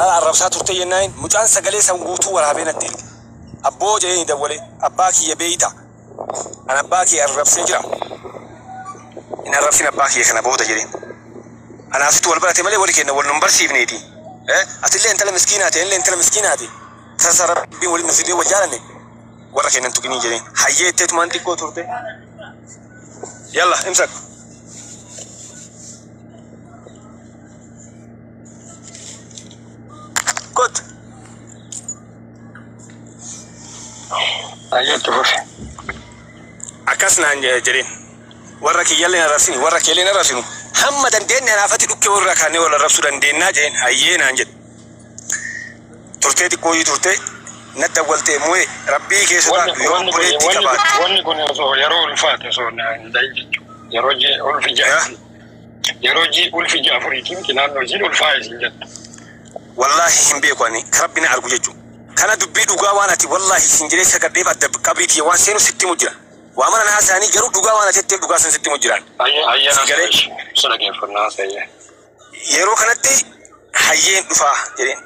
arrabsaa turte jennaan mucaan sagalee san guutuu waraabee natti erge. Abboo jedhee ni dawwalee abbaa kiyya beeyta. An abbaa kiyya arrabsee jira. In arrabsin abbaa kiyya kana booda jedheen. Anaasitu wal barate malee wali kenna wal nun barsiifneeti. Atillee intala miskiinaati illee intala miskiinaati. Sasa rabbiin waliin nuuf illee wal jaalanne warra kennan tuqinii jedheen. Hayyee itteetumaan xiqqoo turte. Yalla imsak. Kot. Hayyee itti fufi. Akkas naan jedheen. Warra kiyyallee arrabsini warra keellee arrabsinu. Hamma dandeenye anaafatti dhukkee warra kaannee wal arrabsuu dandeennaa jedheen hayyee naan jedhe. Turtee xiqqoo turte natti awwaltee mu'e rabbii keessaa yoo buleetti qabaate. Wanni kun osoo yeroo ulfaate osoo yeroo jii ulfi jaafuri. Yeroo jii ulfi jaafuriitiin naannoo jii ulfaa'e siin jettu. Wallaahi hin beeku ani rabbi na argu jechuudha. Kana dubbii dhugaa waan ati wallaahi siin jedhee sakadheef adda qabriitii waan seenu sitti mujjira. Waa mana naa isaanii garuu dhugaa waan ati jetteef dhugaa san sitti mujjiraan. Yeroo kanatti hayyeen dhufaa jedheen.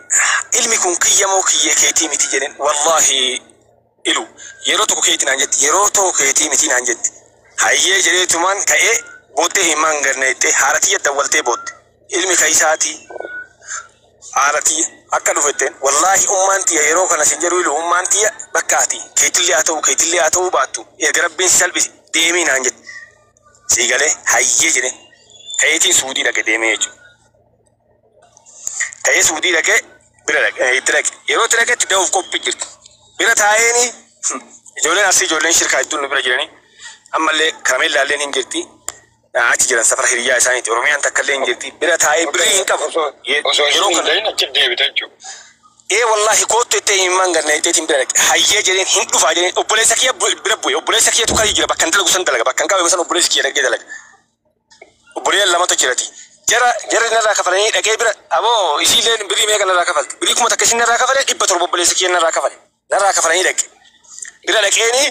Ilmi kun kiyya moo kiyya keetii miti jedheen. Wallaahi ilu yeroo tokko keetii naan jetti yeroo tokko keetii miti naan jetti. Hayyee jedheetumaan ka'ee booddee himaan garneettee haaratii dawwaltee boodde. Ilmi kaisaatii haaratii akka dhufetteen wallaahi ummaan tiyya yeroo kana sin jedhu ilu ummaan tiyya bakkaati keetillee haa ta'uu baattu erga rabbiin salphisi deemii naan jetti. Siigalee hayyee jedheen ka'eetiin suudii dhaqe deemee jechuudha. Ka'ee suudii dhaqee bira itti dhaqe yeroo itti dhaqetti da'uuf qophii jirti. Bira taa'eeni ijoolleen asii ijoolleen shirkaa hedduun bira jiranii ammallee karameellaalleen hin jirti. Achi jiran safara hiriyaa isaaniiti Oromiyaan takkallee hin jirti. Bira taa'ee birrii hin qabu. Yeroo kana achi deebite jechuudha. Wallaahi koottu itti himaan ganna itteetiin bira dhaqe. Hayyee jedheen hin dhufaa jedheen obboleessa kiyya bira bu'e. Obboleessa kiyyatu kan jira bakka hin dalagu san dalaga. Bakka hin qabe san obboleessi kiyya dhaqee dalaga. Obboleeyyan lamatu jirati. Jara narraa kafalanii dhaqee bira aboo isiillee birrii meeqa narraa kafalti. Birrii kuma takka isin narraa kafale 100 obboleessa kiyya narraa kafale. Narraa kafalanii dhaqe. Bira dhaqeeni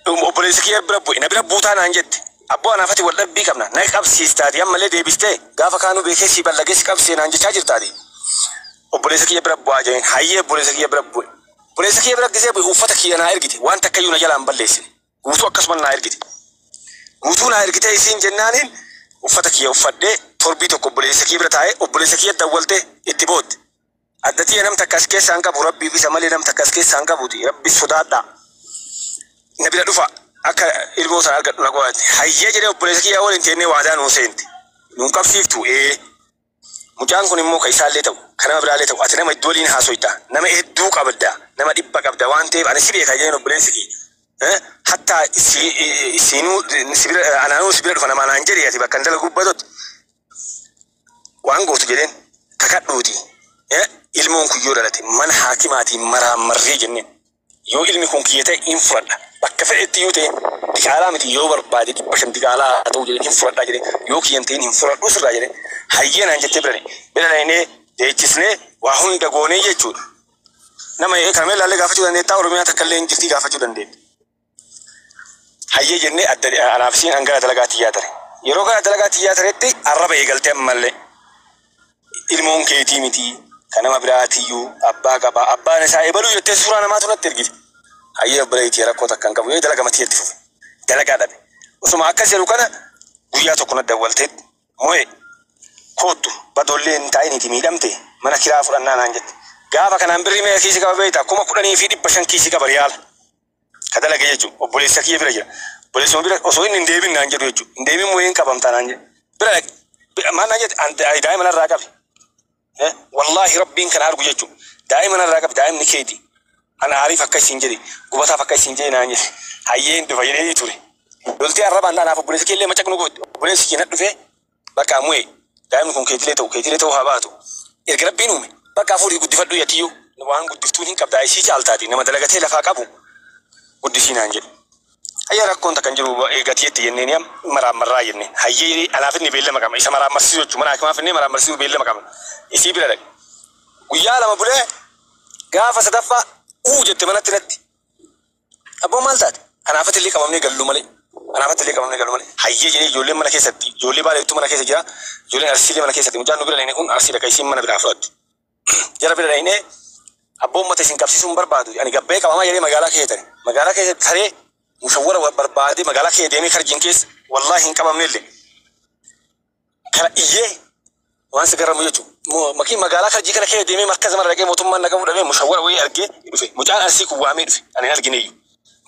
obboleessa kiyya bira bu'e. Na bira buutaa naan jette. Abboo anaafati wal dhabbii qabna. Na qabsiistaati ammallee deebistee gaafa kaanuu beekee si ballagee si qabsee naan jechaa jirtaati. Obboleessa kiyya bira bu'aa jedheen hayyee obboleessa kiyya bira bu'e. Obboleessa kiyya bira gisee bu'e uffata kiyya naa ergite waan takkayyuu na jalaan balleessine. Guutuu akkasuma naa ergite. Guutuu naa ergite isiin jennaaniin uffata kiyya uffadhee torbii tokko obboleessa kiyya bira taa'ee obboleessa kiyya dawwaltee itti boodde. Adda tiyya nam takkas keessaan qabu rabbii bisa malee nam takkas keessaan qabuuti rabbi sodaadhaa. Na bira dhufa. Akka ilmoo sana argadhu na qo'ate hayyee jedhee obboleessa kiyyaa waliin teennee waadaa nuu seente nuun qabsiiftu mucaan kun immoo ka isaallee ta'u ka nama biraallee ta'u ati nama iddoo waliin haasoyta nama hedduu qabda nama dhibba qabda waan ta'eef ani si beeka jedheen obboleessi kiyya hattaa isiinuu anaanuu si bira dhufa namaa naan jedhee ati bakka dalagu gubbatotti waan gootu jedheen kakadhuuti ilmoon kun yoo dhalate mana haakimaatiin maraammarree jenneen yoo ilmi kun kiyya ta'e hin fudhadha. Bakka fedhetti yoo ta'e diqaalaa miti yoo barbaade 500 diqaalaa haa ta'u jedhee hin fudhadhaa jedhee yoo kiyyan ta'in hin fudhadhu sirraa jedhee hayyee naan jettee bira dhaynee deechisnee waa hunda goonee jechuudha. Nama karameellaallee gaafachuu dandeettaa Oromiyaa takkallee hin jirtii gaafachuu dandeetta. Hayyee jennee anaaf isiin hangara dalagaa xiyyaa tare. Yeroo gara dalagaa xiyyaa taretti arraba eegaltee ammallee ilmoon keetii miti kan nama biraatiyyuu abbaa qaba abbaan isaa eebaluu jettee suuraa namaatu natti ergite. Hayyee obboleettii rakkoo takka hin qabu yoo dalaga matii itti fufe dalagaa dhabe osuma akkas jedhu kana guyyaa tokko na dawwaltee moo'e koottu badoollee hin taa'iniiti miidhamte mana kiraa fudhannaa naan jette gaafa kanaan birrii meeqa kiisii qaba beektaa 10,500 kiisii qaba riyaala ka dalaga jechuudha obboleessa kiyya bira jira obboleessuma bira osoo inni hin deebin naan jedhu jechuudha hin deebin moo'ee hin qabamtaa naan jedhe bira maal naan jette daa'ima narraa qabe wallaahi rabbiin kana argu jechuudha daa'ima narraa qabe daa'imni keeti. Ana Arif akka isin jedhe gubataaf akka isin jedhe naan jedhe hayyeen dhufa jedhee ture. Loltee arrabaan anaaf obboleessi keellee macaqnu goote obboleessi kee na dhufee bakka mu'e daa'imni kun keetilee ta'u haa baatu. Erga rabbiin uume bakka fuudhii guddifadhu yatiyyuu waan guddiftuun hin qabdaa isii caaltaati nama dalagatee lafaa qabu guddisii naan jedhe. Hayyee rakkoon takkan jiru gatiyetti jenneen maraamarraa jenneen hayyee anaaf inni beellama qaba isa maraammarsiisu jechuudha mana hakimaaf inni maraammarsiisu beellama qaba isii bira dhaqe. Guyyaa lama bulee gaafa sadaffaa jette manatti natti. Abboo maal taate? Anaafatti illee qabamnee gallu malee. أنا أفتح لك أمني قالوا مالي هيجي جري جولي منا كيستي جولي بالي تو منا كيسجرا جولي أرسلي منا كيستي مجال نقول لين يكون أرسلي كيسين منا بالعفرات جرا بلين أبو ما تسين كابسي سومبر بادو يعني قبّيك أما يلي مقالة كيتري مقالة كيت ثري مشورة بربادي مقالة كيت ديمي خرجين كيس والله إنك ما منلي كلا إيه وان سكر ميجو مكين مقالة خرجي كلا كيت ديمي مركز مرة رجع موتوم من نقول رجع مشورة ويا أرجع يدفع مجال أرسيك وعامل في أنا هالجنيه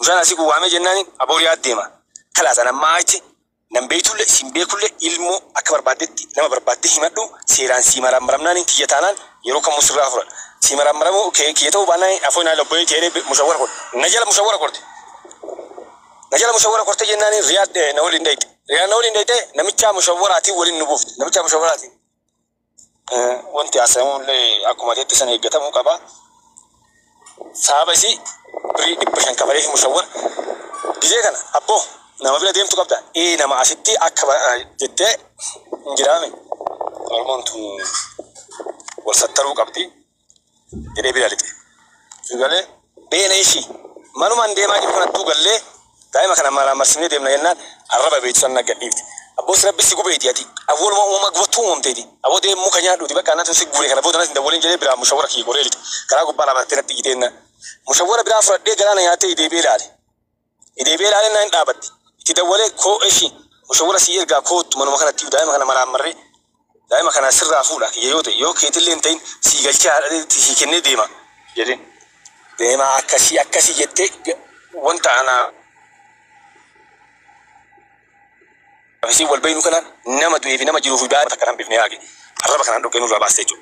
مجال أرسيك وعامل جناني أبو رياض ديما خلاص أنا ما أجي نبيتو له سيمبيكو له علمو أكبر بعدتي لما بربادي همدو سيران سيمارا مرمناني كيتانان يروك مسرع أفراد سيمارا مرمو كيتو باناي أفونا لبوي تيري مشاورة كورت نجلا مشاورة كورت نجلا مشاورة كورت جناني رياض نقول نديت رياض نقول نديت نمشي مشاوراتي ولين نبوفت نمشي مشاوراتي وانتي أسمون لي أكو ما تيجي سنة يجتا مو كبا سابسي بري بشان كبره مشاور بيجي كنا أبو nama bila deemtu qabda nama asitti akka jettee injiraame Oromoon tun wal sattaruu qabdi jedhee bira lixxe galee beena ishii manumaan deemaa jiru kanattuu gallee daa'ima kana marsinee deemna jennaan arraba beeksisan naggadhiifti abboos rabbisi gubeeti ati awwaluma uumama gubattuu uumamteeti aboo deemuu kan nyaadhuuti bakka annatu si guure kana booda natti dabaleen jedhee biraa mushawwara kii goree lixxe karaa gubbaa lamaatti natti jiteenna mushawwara biraa fudhadhee galaana nyaatee ideebee ilaale naan dhaabatti تدولي كو إشي مشورة سير جا كوت من مكان تيو دائما كنا مرة دائما كنا سر رافولا يوتي يو كيتلي انتين سيجال شهر تيجي ديما جدين ديما أكاسي جتة وانت أنا بس يقول بينو كنا نما توي في نما جلو في بعض فكرنا بفني هاجي الربع كنا نروح كنو رابع ستيجو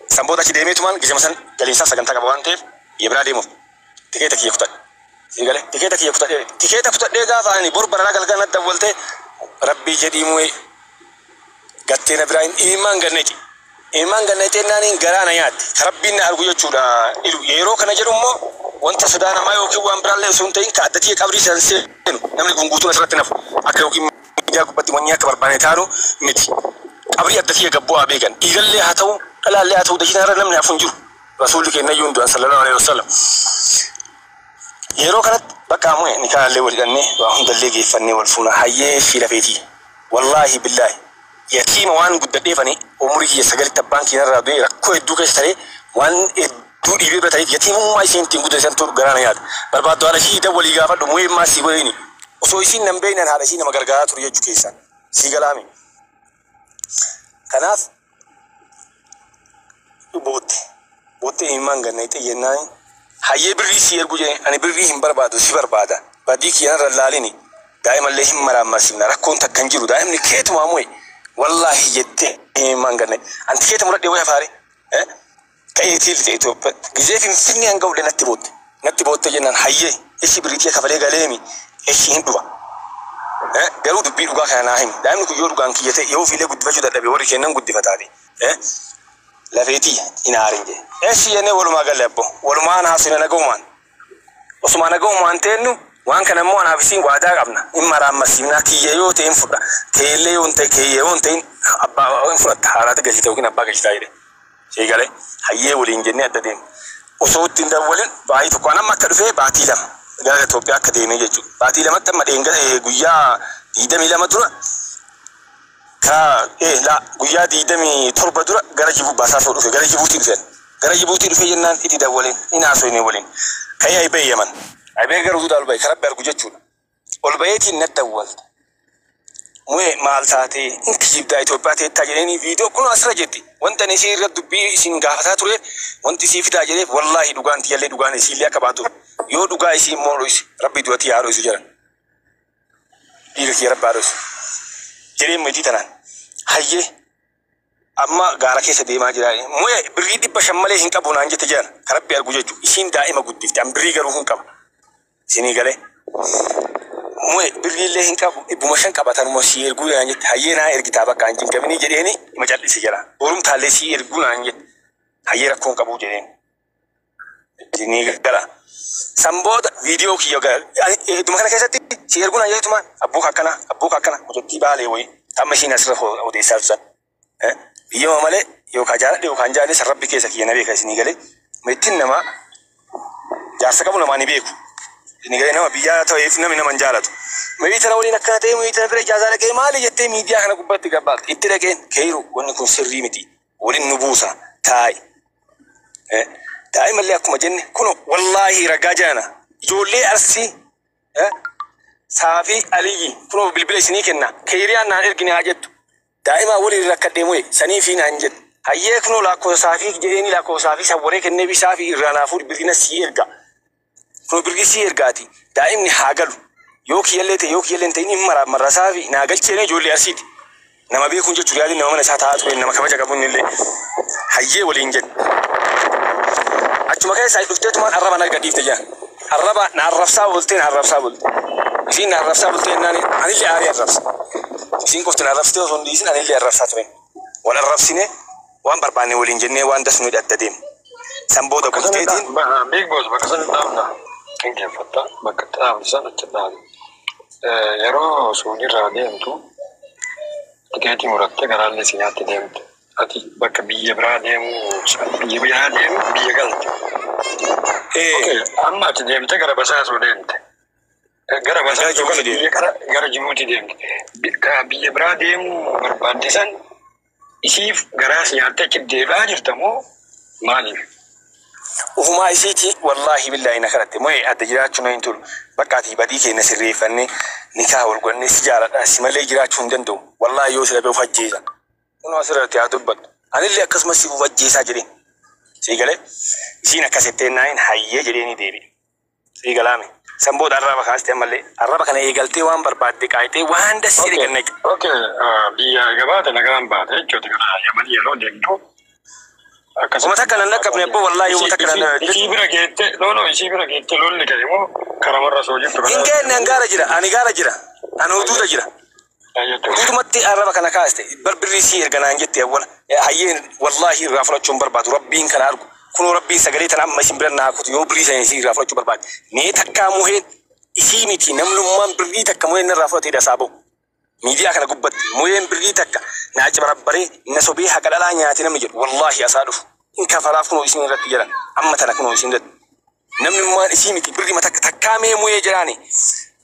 سامبودا كده ميتمان كذا مثلا جالسان سكنتا كبوانتير يبرا ديمو تكيتك يختار سيقاله تكيتك يفتح تكيتك فتح ديجا فاني بربنا قال قلنا دولته ربي جدي موي قتنا براين إيمان جنتي ناني قرانا ياد ربنا أرجو يجورا يروك نجرمه وانت سودانا ما يوكي وامبرالله سنتين كعدتي كبري سنسين نملي قنقوتنا سرت نف أكلوكي جاكو بتي منيا كبر بانيتانو متي كبري عدتي جبوا بيجان يقول لي هاتو لا لي هاتو دشينا رنم نافنجو رسولك نيون صلى الله عليه وسلم يرو كانت بقى مو يعني كان لول جنة وهم دللي فني والفونا حيه في لفيتي والله بالله يتيم وان قد دفني عمري يسجل تبان كنا رادي ركو يدوك يستري وان يدو يبي بتاعي يتيم ما يسين تيجو تسين تور غرانا ياد برباد ولا شيء ده ولي غافل دموي ما سيبوني وسويسين نمبين هذا شيء نما غرغرات توري يجوكيسان سيغلامي كناف بوت إيمان جنة يناي هاي بري سير بوجي أنا بري هم بربادو سي بربادا بدي كيان رلاليني دائما لهم مرام مسينا ركون تكنجرو دائما نكيت ماموي والله يدي إيمان جنة أنت كيت مرد يوه فاري كأي تيل توب جزء فيني أنقول نتبوت جنان هاي إيش بريتي كفلي قليمي إيش هندوا قالوا دبي لقى كان ناهم دائما كيو لقى كيته يو في له قد بجود الدبي وري كنا قد فتادي لفيتي إنارينجي إيش يعني ولما قال لبو ولما أنا حسنا نقومان وسما نقومان تنو وان كان مو أنا بسين وعدا قبنا إما رام مسينا كي يو تين فرا كيله يون تين كي يون تين أبا وين فرا تحارات كذي توكين أبا كذي تايره شيء قاله هيا ولينجني أددين وصوت تين دولين باي تقوانا ما كرفه باتيلم قال توبيا كديمي جتو باتيلم أنت ما دينجا جويا يدا ميلا ما ترى كا لا جويا يدا مي تربة ترى قال جيبو باسا صوره قال جيبو تيرفين جنان إتي دولين إن عصوني ولين هيا يبي يمن أبي أقرأ ذو دالباي خراب بيرجو جتشون والبيتي ندول مو مال ساتي إنك جيب داي توباتي تاجريني فيديو كله أسرع جدي وانت نسير دبي سينغافة تقول وانت سيف تاجري والله دوغان تيالي دوغان سيليا كباتو يو دوغاي سي مولوس ربي دوتي عروس جرا يلك يا رب عروس جري ميتي تنان هاي أما غارك يسدي ما جرا مو بريدي بشمله هنك بونانجة تجار خراب بيرجو جتشو إسين دائما قدي تام بريغا روحن كم sini gale moy birrile hinka ibu mashan kabatan mo si ergula anjet hayena ergita ba kanjin kamini jedeni majalli sigara borum talle si ergula anjet hayera kon kabu jedeni sini gala samboda video ki yoga dumakana kesati si ergula anjet man abu kakana mojoti bale woy tamashina sira ho de salsa yo male yo kajara de kanjale sarabbi kesa ki nabe ka sini gale metin nama jarsa kabu na mani beku Inni gahee nama biyyaa ta'eef namni nama hin jaalatu. Mii tana waliin akkana ta'e mii tana bira ijaazaa dhaqee maali jettee miidiyaa kana gubbatti gabbaatu. Itti dhaqeen keeyiru wanni kun sirrii miti. Waliin nu buusa taa'i. Daa'imallee akkuma jenne kun wallaahi ragaa jaana. Ijoollee Arsii Saafii Aliyyi kun bilbila isinii kenna. Keeyiriyaan naan ergine haa jettu. Daa'imaa waliin rakkadhee mu'e sanii fi naan jedhu. Hayyee kunoo lakkoo Saafii jedheeni lakkoo Saafii sawwaree kennee bisaa fi irraa naafuu birrina sii erga. Kunoo birri sii ergaati. Daa'imni haa galu. Yoo kiyyallee ta'e yoo kiyyallee hin ta'in hin marraa Saafii naa galcheenee ijoollee Arsiiti. Nama beekuun jechuun yaaliin nama mana isaa taa'aa ture nama kabaja qabuun illee hayyee waliin jedhu. Achuma keessa dhufteetumaan arraba na gadhiifte jira. Arraba na arrabsaa bultee na arrabsaa bulte. Isiin na arrabsaa bultee naan anillee aarii arrabsa. Isiin qofti na arrabsitee osoo hin dhiisin anillee arrabsaa ture. Wal arrabsine waan barbaanne waliin jennee waan dasnu adda deemu. San booda bulteetiin. Big boss bakka sana dhaabna. Qinqeeffatta bakka dhaabnisan achi dhaabe. Yeroo suunirraa deemtu tikeetii murattee garaallee si nyaatti deemte. Ati bakka biyya biraa deemu biyya galte. Amma ati deemte gara Basaasoo deemte. Gara Basaasoo gara Jibuutii deemte. Biyya biraa deemuu barbaaddisan isiif garaas nyaattee achi deebi'aa jirta moo maaliif? Ufumaa isiiti wallaahi billaahi na kadhatte moo'ee adda jiraachuu na hin tolu. Bakka ati badii keenya sirreeffannee nikaa wal godhannee si jaaladha si malee jiraachuu hin danda'u. Wallaahi yoo si dhabee of ajjeesa. Kunoo asirratti haa dubbatu. Anillee akkasumas si ajjeesaa jedheen. Siigalee isiin akkas jettee naayin hayyee jedheeni deebi'e. Siigalaame. San booda arraba kaastee ammallee arraba kana eegaltee waan barbaadde qaayitee waan dasii dhiqannee. Biyya gabaate nagaan baate jechuudha gara Yamanii yeroo deemtu. Akkasuma takka nan dhaqqabne abboo wallaahi yoo takka nan isii bira geette isii bira geette lolli gadi moo karamarra soo jirtu kana. Hin geenne an gaara jira ani gaara jira ani huduuda jira. Huduumatti arraba kana kaaste barbirrii sii erganaan jette awwala hayyeen wallaahi irraa fudhachuun barbaadu rabbiin kana argu. Kunoo rabbiin sagalee tana amma isin bira naakutu yoo birrii sana isii irraa fudhachuu barbaade. Mee takkaa muheen isii miti namnummaan birrii takka muheen irraa fudhatee dhasaa bahu. Miidiyaa kana gubbatti muheen birrii takka naachi barabbaree na sobee haqa dhalaa nyaate namni jedhu wallaahi asaa dhufu. In kafalaaf kunoo isin irratti jedhan amma tana kunoo isin irratti. Namnummaan isii miti birrii takkaa mee muhee jedhaani.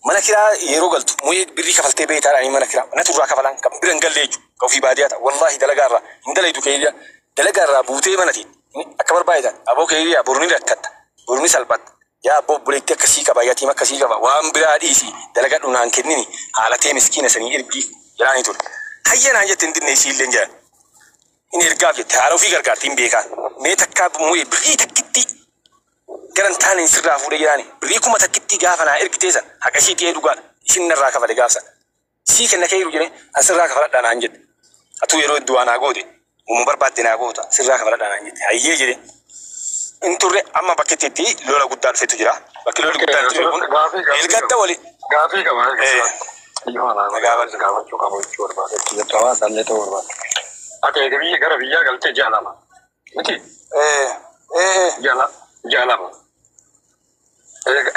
Mana kiraa yeroo galtu muhee birrii kafaltee beektaadhaani mana kiraa na turraa kafalaan kan bira hin galle jechuudha. Ka ofii baadiyyaata wallaahi dalagaarraa hin dalaytu keeyyaa dalagaarraa buutee manatiin. Akka barbaadan aboo keeyyaa borni rakkatta borni salphatta yaa abboo buleetti akkasii qaba yatiima akkasii qaba waan biraa dhiisi dalagadhu naan kennini haalatee miskiina sanii ergii jedhaanii ture. Hayya naan jette hin dinne isiillee jira. Inni ergaaf jette haala ofii gargaarti hin beekaan. Mee takkaa mu'ee birrii takkitti garantaan hin sirraa fuudhee jiraani. Birrii kuma takkitti gaafa naa ergitee san haqa ishii ta'ee dhugaadha. Isin narraa kafale gaafsan. Sii kenna keeyiru jedhee an sirraa kafaladhaa naan jette. Atuu yeroo iddoo anaa goote. Umu barbaadde naa goota sirraa kafaladhaa naan jette hayyee jedhe. In turre amma bakki itti lola guddaa dhufetu jira. Bakki lolli guddaa dhufe kun ilgadda wali. Gaafii qaba. Gaafachuu qabu jechuu barbaade. Jecha hawaasallee ta'uu barbaade. Akka biyya gara biyyaa galtee jaalama. Miti? Jaalama.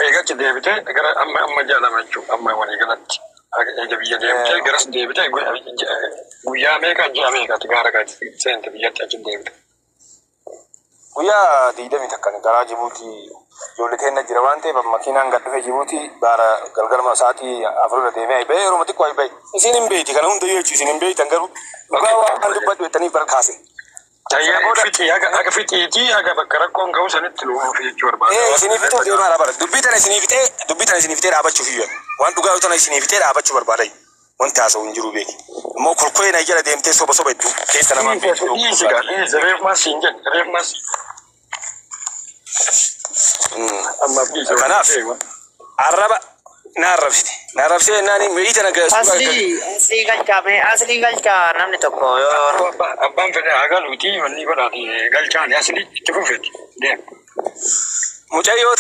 Eegachi deebitee gara amma jaalama jechuudha. Amma walii galatti. Eega biyya deebitee garas deebitee guyyaa meeqa ji'a meeqatti gaara gaati seente biyyatti achi deebite. Guyyaa 20 takkan garaa Jibuutii ijoollee keenya jira waan ta'eef makiinaan gad dhufe Jibuutii baara galgalma sa'aatii 4 deemee bahee yeroo xiqqoo bahee isin hin beekti kana hunda jechuun isin hin beektan garuu dhugaa waan dubbadhu jettanii barkaase. Akka fixeetii akka bakka rakkoon ga'u sanitti luumuuf jechuu barbaada. Isinii fixuu deemaa dhaabata dubbii tana isinii fixee dhaabachuuf iyyuu waan dhugaa tana isinii fixee dhaabachuu barbaada. Wanti haasa'u hin jiru beeki. Immoo kurkoo na jala deemtee soba hedduu keessa namaa beektu. Reef mas hin jennu reef mas. Kanaaf arraba na arrabsite. Na arrabsee naani miidhana gaasuu. Asli galchaa namni tokko yoo. Abbaan fedhe haa galuuti wanni godhaati galchaan asli itti fufeeti deema. Mucayyoo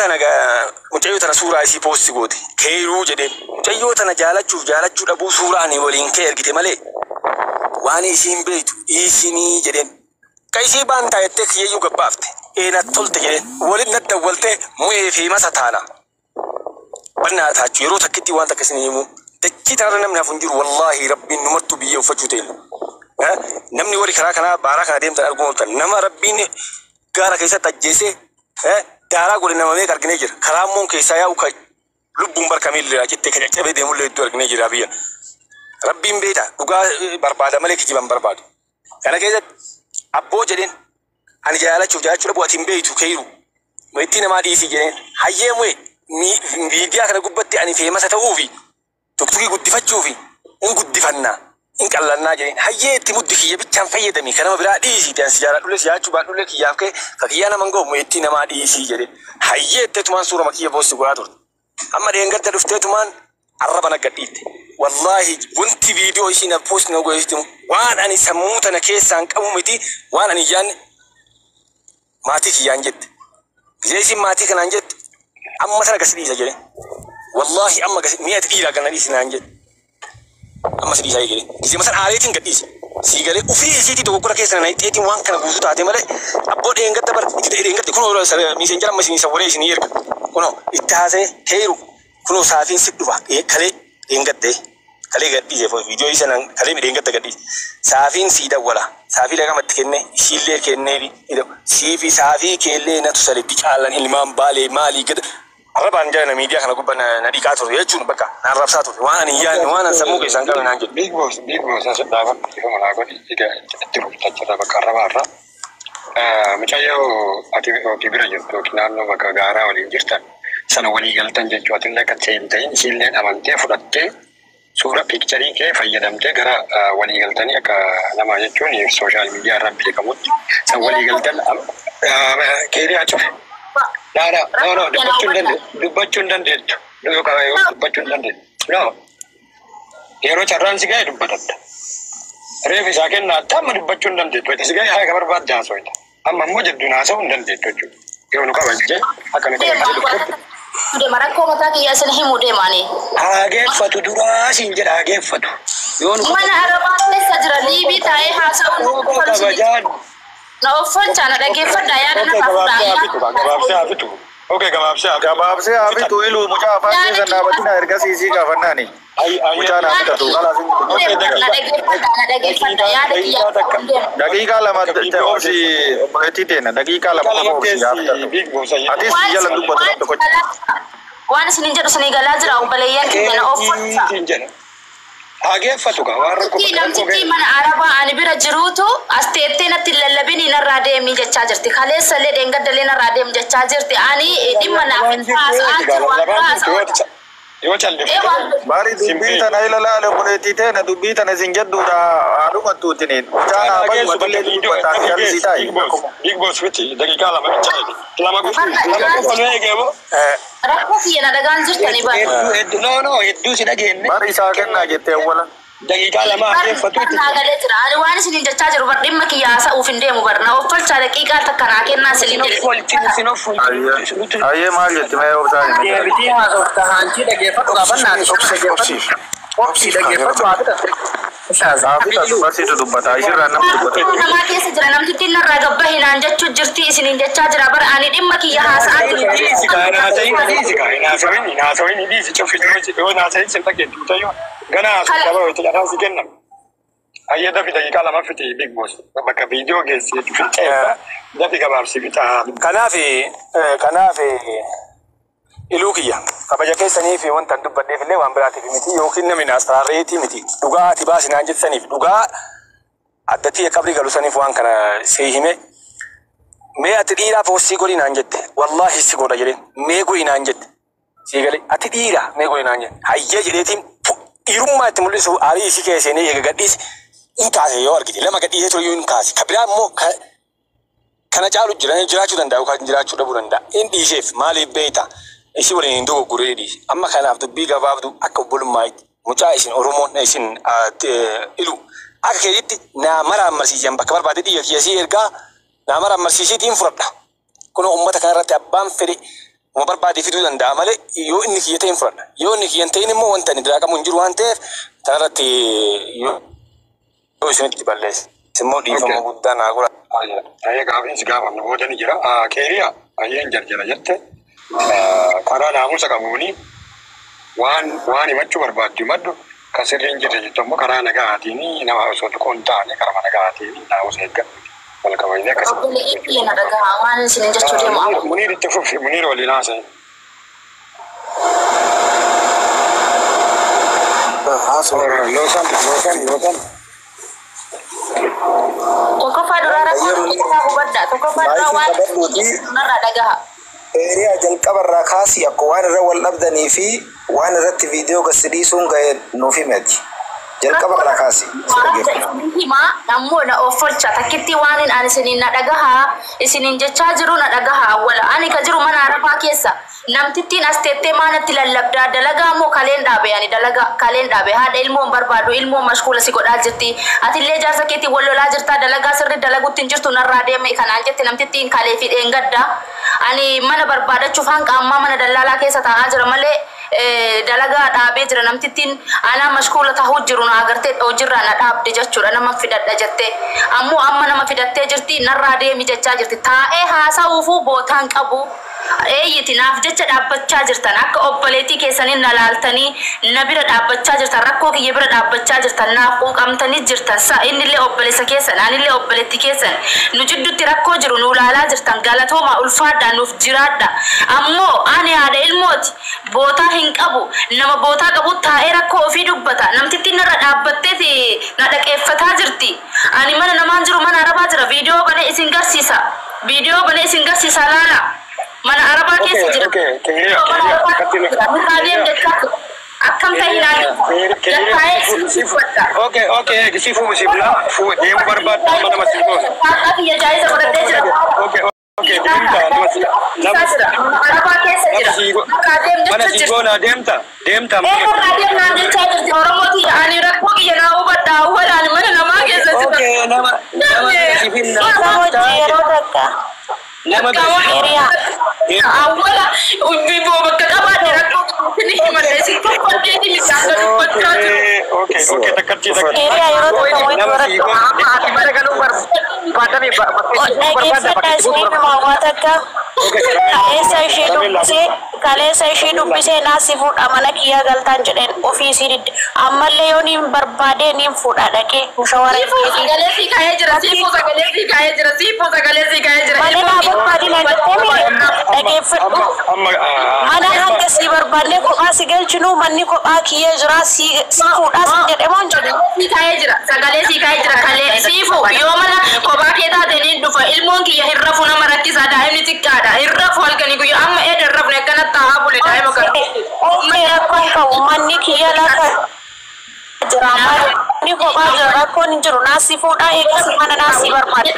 tana suuraa isii poosti goote keeyiruu jedhee mucayyoo tana jaalachuu dhabuu suuraa ni waliin kee ergite malee waan isiin beektu isinii jedheen ka isii baantaa jettee kiyyayyuu gabbaafte eena tolte jedheen waliin nadda waltee mu'ee fi masa taana bannaa taachuu yeroo takkitti waan takka isin himu dachii tanarra namni hafu hin jiru wallaahi rabbiin numattuu biyya uffachuu ta'e namni warri karaa kanaa baaraa kana deemtan arguu maltan nama rabbiin gaara keessatti ajjeesee daaraa godhe nama meeqa arginee jira karaa immoo keessaa yaa'u lubbuun barkamee lira jettee kan caccabee deemullee iddoo arginee jira biyya. Rabbiin beeta dhugaa barbaada malee kijiban barbaadu. Kana keessatti abboo jedheen ani jaalachuuf jaalachuu bu'atiin beeytu keeyiru. Weetti namaa dhiisii jedheen hayyee mu'e miidiyaa kana gubbatti ani feemasa ta'uufi tuktukii guddifachuufi in guddifannaa in qallannaa jedheen hayyee itti muddi kiyya bichaan fayyadami kanama biraa dhiisii ta'an si jaaladhullee si jaachuu baadhullee kiyyaaf kee ka kiyyaa naman ga'u weetti namaa dhiisii jedheen hayyee itteetumaan suurama kiyya boossi godhaa turte. Amma dheengadda dhufteetumaan arraba naggadhiitte. Wallahi wanti viidiyoo isiin post na godhesitu waan ani sammuu tana keessaan qabu miti waan ani yaanne maatii kiyyaan jette. Jeesin maatii kanaan jette amma sana gasi dhiisa jedhe. Wallahi amma gasi mi'ati dhiiraa kana dhiisinaan jette. Amma si dhiisaa jedhe. Gisee sana aareetiin gadhiise. Si galee ofii isiitii dogoggora keessa na ixeetiin waan kana guutuu taate malee abboo dheengadda bar itti dheengadda kunoo miiseen jala amma isinii sawwaree isinii erga. Kunoo itti haasa'e keeru kunoo saafiin si dhufa kalee dheengaddee. Kalee gadhiise viidiyoo isa nan kalee dheengadda gadhiise. Saafiin si dawwala. Saafii lagamatti kenne ishiillee kenneefi siifi saafii keellee natu saletti caalan ilmaan baalee maalii gada. Arrabaan jala miidiyaa kana gubbaa na dhiqaa ture jechuun bakka na arrabsaa ture waan ani yaadne waan ani sammuu keessaan qabe naan jedhu. Big boss asii dhaaban ifama naa godhi itti rukutachaa bakka arrabaarra. Mucayyoo ati bira jirtu yookiin naannoo bakka gaaraa waliin jirtan sana walii galtan jechuu ati illee akka hin ta'in ishiilleen amantee fudhattee suura piikcharii kee fayyadamtee gara walii galtanii akka namaa jechuun sooshaal miidiyaa irraan beekamutti san walii galtan keerii haa cufe. No, dubbachuu hin dandeettu. Dubbachuu hin dandeettu. No. Yeroo carraan si ga'e dubbatadha. Reef isaa kennaa amma dubbachuu hin dandeettu. Wayita si ga'e haa ka barbaadde haasawita. Amma immoo jedduun haasa'uu hin dandeettu jechuudha. Yoo nu kabajjee akkana kabajjee Deema rakkoo mataa kiyyaa sana himuu deemaanii. haa geeffatu duraa siin jedha haa geeffatu. Mana arabaa keessa jira liibii taa'ee haasa'uun kabajaan. na uffachaan dhaggeeffadhaa yaada namaa gabaabsee Oke, gabaabsee hafitu iluu mucaa afaan keessa dhaabatina erga siisii gaafannaani. Mucaa naa fidatu daqiiqaa lama obsi obboleettii teena daqiiqaa lama qofa obsi haafidatu. Atis jala dubbatu qabda kocha. waan isinin jedhu isinii galaa jira obboleeyyan keenya uffachaa. Hageeffatu ka waan rakkoo namtichi mana arabaa ani bira jiruutu as teettee natti lallabini narraa deemii jechaa jirti. Kaleessa illee dheengaddalee narraa deemu jechaa jirti. Ani dhimma naaf haasa'aa jiru waan haasa'aa. yoo calle Bari dubbii tana ilaalaale obboleettii teena dubbii tana isin jedhuudha haadhumattuutiniin. Mucaa naa bayyuma billee dubbataan jallisii taa'i. Big boss fiti daqiiqaa lama bichaati. Lama gufu nu eegeemo. Rakkoo kiyya na dhagaan jirtanii bara. No hedduu si dhageenne. Bari isaa kennaa jettee awwala. Daqiiqaa lama hageeffatuuti. Naagalee jira. Ani waan isiniin jechaa jiru bar dhimma kiyya haasa'uuf hin deemu bar. Na uffachaa daqiiqaa takka naa kennaa isiniin jedhu. Ayyee maal jetti mee obsaa hin Deebitii haasofta haantii dhaggeeffatu gaafannaan obsi dhaggeeffatu haafidha. Haafidha barsiitu dubbata ishirraa nama dubbata. Namaa keessa jira namtittiin narraa gabba hinaan jechuu jirti isiniin jechaa jira bar ani dhimma kiyya haasa'aa bakka viidiyoo geesse fixee dafi gabaabsi fixaa. Kanaaf iluu kiyya kabaja keessanii fi wanta dubbadheef illee waan biraatiif miti yookiin namni naasxaareetii miti dhugaa ati baasinaan jettaniif dhugaa addatti qabrii galu saniif waan kana see hime mee ati dhiiraa foosii godhi naan jette wallaahi si godha jedheen mee godhi naan jette sii galee ati dhiiraa mee godhi naan jette hayyee jedheetiin dhiirummaa itti mul'isu aarii isii keessanii eega gadhiise in kaase yoo argite lama gadhiisee ture yoo in kaase kabiraa immoo kana caalu jiraachuu danda'a yookaan jiraachuu dhabuu danda'a in dhiiseef maaliif beeyta isi waliin hin dogoggoree dhiise amma kanaaf dubbii gabaabdu akka obbolummaatti mucaa isin oromoon isin ilu akka keejitti naa mara amarsiisan bakka barbaade dhiyya kiyyasii ergaa naa mara amarsiisiitiin fudhadha kun uummata kanarratti abbaan fedhe uma barbaade fiduu danda'a malee yoo inni kiyya ta'in fudhadha yoo inni kiyyan ta'in immoo wanta inni diraaqamu hin jiru waan ta'eef kanarratti yoo isinitti balleesse immoo dhiifama guddaa naa gura. Ayya gaafiinsi gaafannu boodani jira. Keeriyaa ayyeen jarjara jette karaa naamusa qabuuni waan himachuu barbaaddu maddu kan sirriin jirre jettu ammoo karaa nagaatiin nama osoo tokko hin taane karaa nagaatiin naamusa eeggadhu. Wal kabajnee akkasii. Obboleettii na dhagaa waan isiniin jechuu deemu. Muniir itti fufi muniir waliin haasa'e. Tokkoffaa duraa rakkoo isaa hubadhaa. Tokkoffaa duraa waan narraa dhagaha. Eeriyaa jalqabarraa kaasii akka waan irra wal dhabdanii fi waan irratti viidiyoo gasidhiisuun ga'e nuuf himati. Jalqaba kana kaasii. Himaa ammoo na offolcha takkitti waan hin ani isiniin na dhagaha isiniin jechaa jiru na dhagaha wala ani ka jiru mana arafaa keessa. Namtittiin as teettee maanatti lallabdaa dalagaa moo kaleen dhaabe yani dalagaa kaleen dhaabe haadha ilmoon barbaadu ilmoon mashkuula si godhaa jirti atillee jaarsa keetti wal lolaa jirtaa dalagaa sirri dalaguutti hin jirtu narraa deeme kanaan jetti namtittiin kalee fi dheengadda ani mana barbaadachuuf hanqa ammaa mana dallaalaa keessa taa'aa jira malee dalagaa dhaabee jira namtittiin anaa mashkuula tahuu jiru na agartee hojiirraa na dhaabde jechuudha nama fidadha jettee ammoo amma nama fidattee jirti narraa deemi jechaa jirti taa'ee haasa'uufuu bootaan qabu. Eeyyiti naaf jecha dhaabbachaa jirtan akka obboleettii keessaniin na laaltanii na bira dhaabbachaa jirtan rakkoo kiyya bira dhaabbachaa jirtan naaf quuqamtanii jirtan innillee obboleessa keessan anillee obboleettii keessan nu jidduutti rakkoo jiru nu laalaa jirtan galatooma ulfaadhaa nuuf jiraadha ammoo ani haadha ilmooti bootaa hin qabu nama bootaa qabu taa'ee rakkoo ofii dubbata namtittiin narra dhaabbatteeti na dhaqeeffataa jirti ani mana namaan jiru mana arabaa jira viidiyoo banee isin garsiisa laala. Mana arabaa keessa jira. Akkam ta'e Okay, sifu musibla, deemu barbaadda mana masjidoo. Akka jaayiza godhatee jira. Okay, arabaa keessa jira. Mana sigoona deemta. Deemnaan jechaa jirti Oromooti ani rakkoo kiyya naa hubadhaa walaan mana namaa keessa jira. Okay, nama sifinna. Nama awwala vivo bakka qabaate rakkoo ni himadheesi tokkodhee ni miidhagaa dubbachaa jiru. Okay, takkatti. Eeriyaa yeroo tokko wayii kaleessa ishee dubbisee naasi fuudha mana kiyyaa galtaan jedheen ofiisii didde ammallee yoo niin barbaadee niin fuudha dhaqee mushawara sagalee kaayee jira malee naa barbaadii na jettee dhageeffadhu mana hanga si barbaadnee kophaa si galchinu manni kophaa kiyyee jira si fuudhaa si jedhe moon jedhe sagalee si kaayee jira kalee siifu yoo mana kophaa kee taate niin dhufa ilmoon kiyya hin rafu nama rakkisaa daa'imni xiqqaadha hin rafu halkanii guyyaa amma eeda hin rafne akkanatti taa'aa bule daa'ima kana. Oomishee rakkoon qabu manni kiyya lafa jira manni kophaa jira rakkoon hin jiru naasi fuudhaa eegas mana naasi barbaade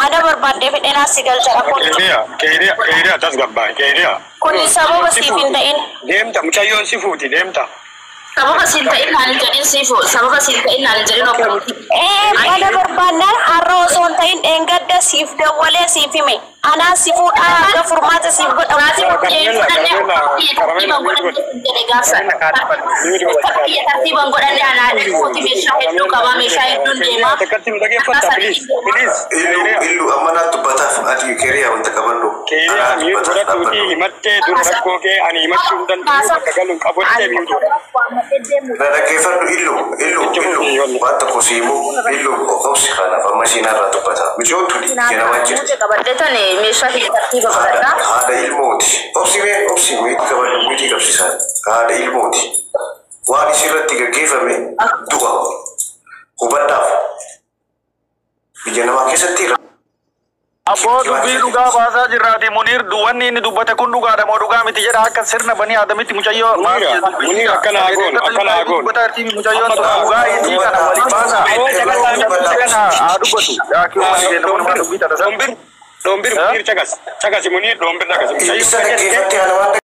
mana barbaadee fedhee naasi galcha rakkoon hin jiru. Keeriyaa tasgabbaa keeriyaa. Kun sababa siif hin ta'in. Deemta mucayyoon si fuuti deemta. Sababa siin ta'in naan hin jedhin siifu sababa siin ta'in naan hin jedhin obboleetti. Mana barbaannaan har'a osoo hin ta'in dheengadda siif dawwalee siif hime. Anaa si fuudhaa haga furmaata siif godha. Tartiiban godhanne anaa dhaqooti meeshaa hedduu qabaa meeshaa hedduun deemaa. Illu amma naa dubbataaf ati keeriyaa wanta qabannu. Keeriyaa miir godhatuuti himattee dura rakkoo kee ani himachuu hin danda'u bakka galuun qabottee miidhu. Na dhaggeeffadhu illu wanta kosiimu illu qobsi kanaaf amma siinarraa dubbata. Mijoottu kennamaa jirti. Meeshaa tartiiba godhadha. Haadha ilmooti. Obsimee qabadhu miitii qabsiisan. Haadha ilmooti. Waan isirratti gaggeeffame du'a. Hubadhaaf. Biyya namaa keessatti Abboo dubbii dhugaa baasaa jirraati Muniir wanni inni dubbate kun dhugaadha moo dhugaa miti jedha akka sirna banii aadamitti mucayyoo Muniir akkana agoon. Mucayyoon dhugaa inni kana waliin baasaa. Kana haa dubbatu. Yaa kiyoo mani beena kun maa dubbii tana san. Dombir Muniir cagas. Cagasi Muniir dombir cagas. Isa dhaggeeffatti